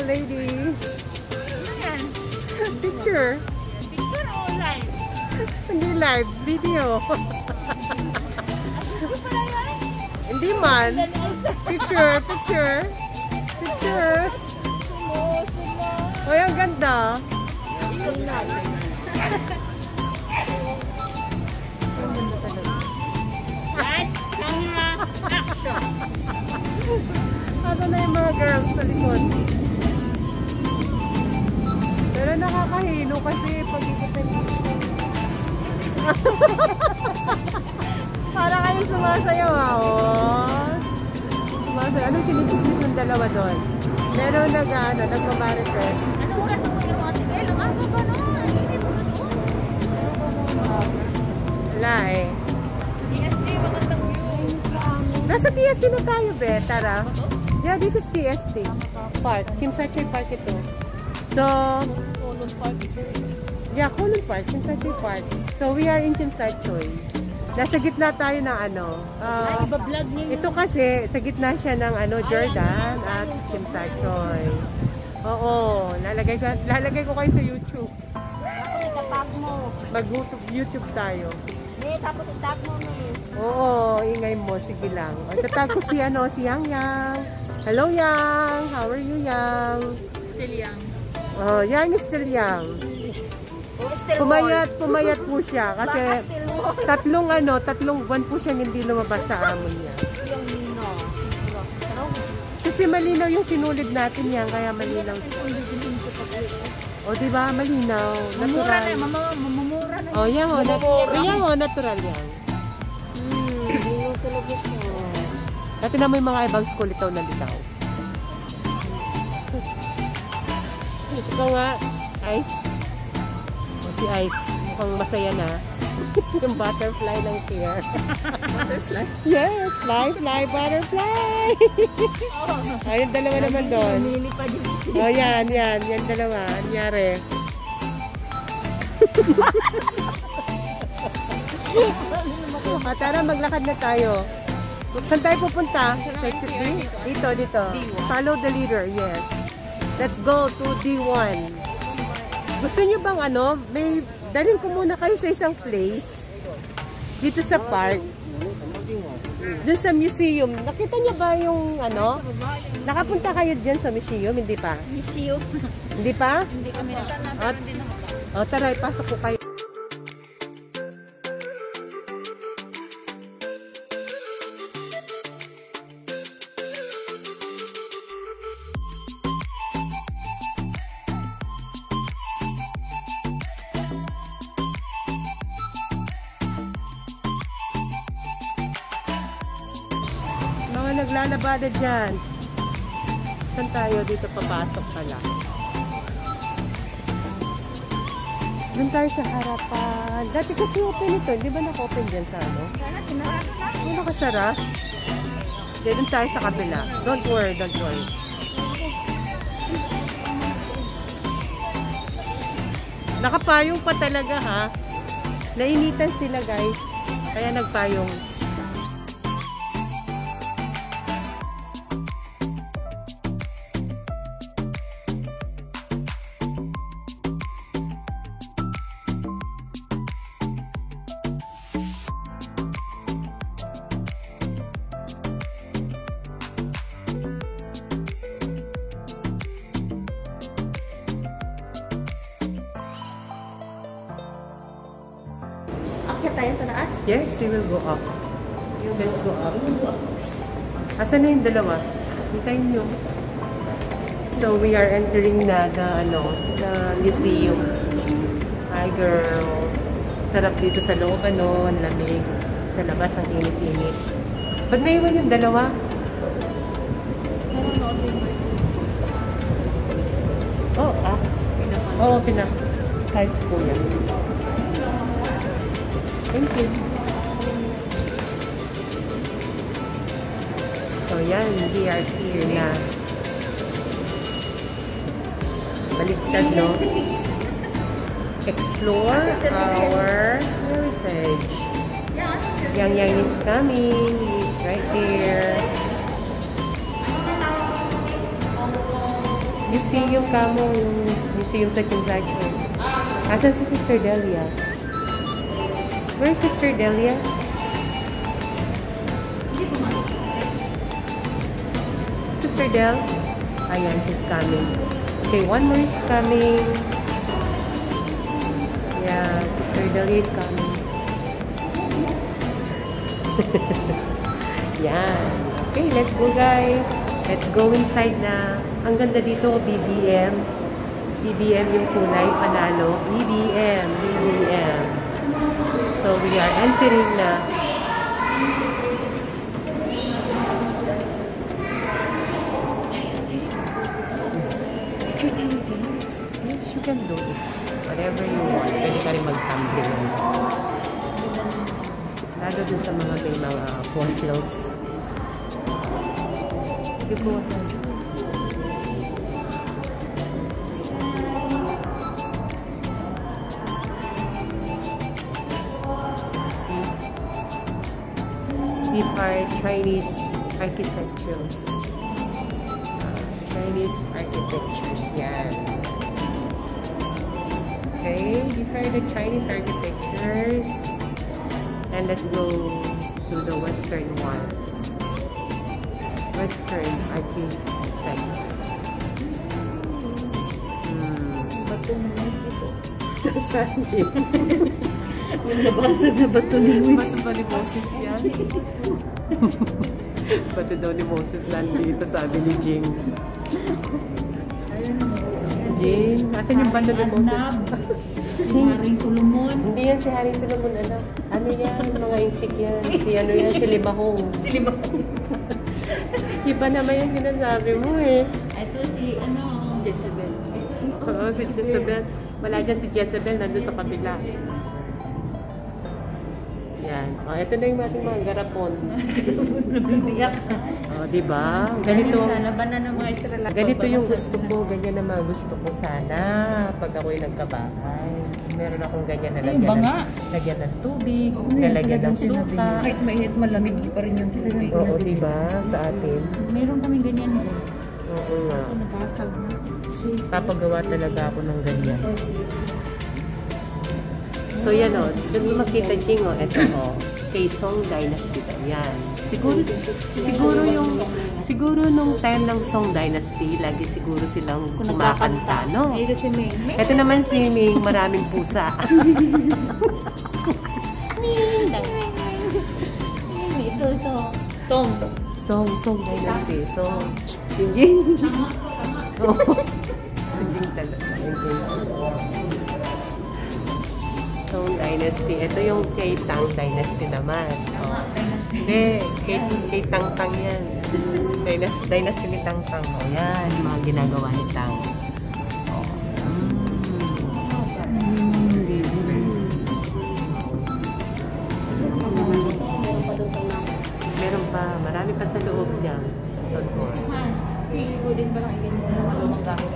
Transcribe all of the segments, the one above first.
ladies. Picture. Picture o live? Hindi live, video. Hindi man. Picture. Uy, ang ganda. Ano na yung mga girls sa likod? Pero nakakahilo kasi pag ikutin. Para kayo sumasayaw ha. Sumasayaw. Anong chinichismis ng dalawa doon? Meron nagmamarites. Ano oras mo yung mga tigil? Ang aga ba nun? Hindi mo nun. Wala eh. TSD, magandang view. Nasa TSD na tayo, be. Tara. Yeah, this is TSD. Park. Kim Sa-choy Park ito. So, Colon Park. yeah, Colon Park. Kim Sa-choy Park. So, we are in Kim Sa-choy. Nasa gitna tayo ng ano. Ay, iba-vlog niyo. Ito kasi, sa gitna siya ng Jordan at Kim Sa-choy. Oo, lalagay ko kayo sa YouTube. Tapos itatag mo. Mag-YouTube tayo. Tapos itag mo, Oo, ingay mo. Sige lang. Tatag ko si Yang Yang. Hello, Yang. How are you, Yang? Still young. Oh, Yang is still young. Pumayat po siya kasi tatlong buwan po siya hindi lumabas sa amon niya. Kasi malinaw yung sinulid natin yan, kaya malinaw siya. O, diba? Malinaw. Natural. Mamumura na. O, yan o. Natural yan. Malinaw talaga siya. Dati na may mga ibang school itaw na litaw. Ito nga, Ice. O, si Ice. Mukhang masaya na. Yung butterfly ng chair. Butterfly? Yes, fly, butterfly. Ayun, dalawa naman doon. Oh, yan, dalawa. Anyari. Tara, maglakad na tayo. Saan tayo pupunta? Sa exit B? Dito. Follow the leader, yes. Let's go to D1. Gusto niyo bang may dalhin ko muna kayo sa isang place dito sa park. Dun sa museum. Nakita niyo ba yung nakapunta kayo dyan sa museum? Hindi pa? Museum? Hindi pa? Hindi kami nakapagod. Hindi nakapagod. Tara, ipasok ko kayo. Naglalabada dyan. Saan tayo? Dito papasok pala. Doon tayo sa harapan. Dati kasi open ito. Hindi ba naka-open dyan sa Hindi nakasara? Doon tayo sa kabila. Don't worry. Nakapayong pa talaga ha. Nainitan sila guys. Kaya nagpayong. Akyat tayo sa taas? Yes, we will go up. Let's go up. Asan na yung dalawa? Hintayin nyo. So, we are entering na the museum. Hi, girls. Sarap dito sa loob, ang lamig. Sa labas, ang init-init. Ba't naiwan yung dalawa? Kahit sa kuya. Thank you. So, yan. We are here na. Baliktad, no? Explore our heritage. Yang is coming. He's right there. museum ka mo, yung museum sa transaction. Asan si Sister Delia? Where's Sister Delia? Sister Del? Ayan, she's coming. Okay, one more is coming. Yeah, Sister Delia is coming. Yan. Okay, let's go guys. Let's go inside na. Ang ganda dito, BBM. BBM yung kulay, panalo. BBM, BBM. So, we are entering na. Yes, you can do it. Whatever you want. Pwede ka rin mag-thumbnails. Lalo dun sa mga may mga fossils. You go ahead. These are Chinese architectures. Chinese architectures, yan. Okay, these are the Chinese architectures. And let's go to the Western one. Western architectures. Bato ng misis. Saan Yung nabasag na bato ni Luis. Bato ba ni Moses yan? Bato daw ni Moses nandito, sabi ni Jing. Jing, asan yung bato ni Moses? Haring Solomon. Hindi yan si Haring Solomon, anak. Ano yan? Mga inchik yan. Si ano yan? Si Limahong. Si Limahong. Iba naman yung sinasabi mo eh. Ito si Jezebel. Oo, si Jezebel. Wala dyan si Jezebel, nandun sa kabila. Yan. O, ito na yung ating mga garapon. Nabibiyak. O, diba? Ganito. Sana ba na ng mga Israelita? Ganito yung gusto ko. Ganyan na mga gusto ko sana. Pag ako'y nagkabahay. Meron akong ganyan na lagyan ng tubig, lalagyan ng suka. Kahit mainit malamig pa rin yung tubig. Oo, diba? Sa atin. Meron kami ganyan. Oo nga. So, nabasag na. Papagawa talaga ako ng ganyan. So yan o, doon yung makita Jing o, eto o, kay Song Dynasty. Yan. Siguro nung time ng Song Dynasty, lagi siguro silang kumakanta, no? Ito si Ming. Ito naman si Ming, maraming pusa. Ito. Tom. Song Dynasty. So, Jing. Oo. Jing talaga. Song Dynasty. Ito yung kay Tang Dynasty naman. Oh. Hindi, kay Tang Tang yan. Dynasty ni Tang Tang. O yan, mga ginagawa ni Tang. Meron pa, marami pa sa loob niya. Sige ko din ba lang ikin mo na lumang gamit?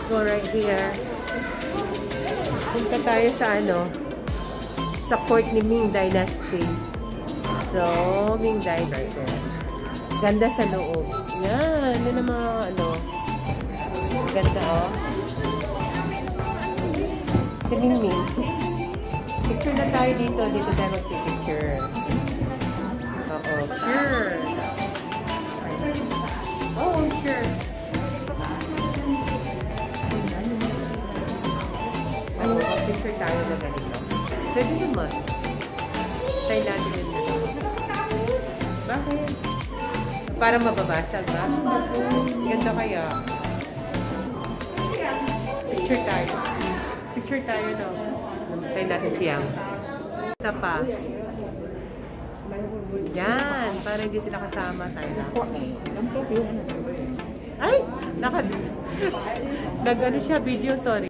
go right here. Punta tayo sa sa court ni Ming Dynasty. So, Ming Dynasty right there. Ganda sa loob. Yan. Yan ang mga ganda Si Ming Ming. Picture na tayo dito. Dito tayo mag-picture. Oo. Sure. Oh, sure. Picture tayo na ganito. Pwede naman. Try natin yun na. Bakit? Para mababasag ba? Ganda kaya. Picture tayo. Picture tayo, no? Try natin siyang. Isa pa. Yan. Para hindi sila kasama tayo na. Ay! Nag-ano siya video, sorry.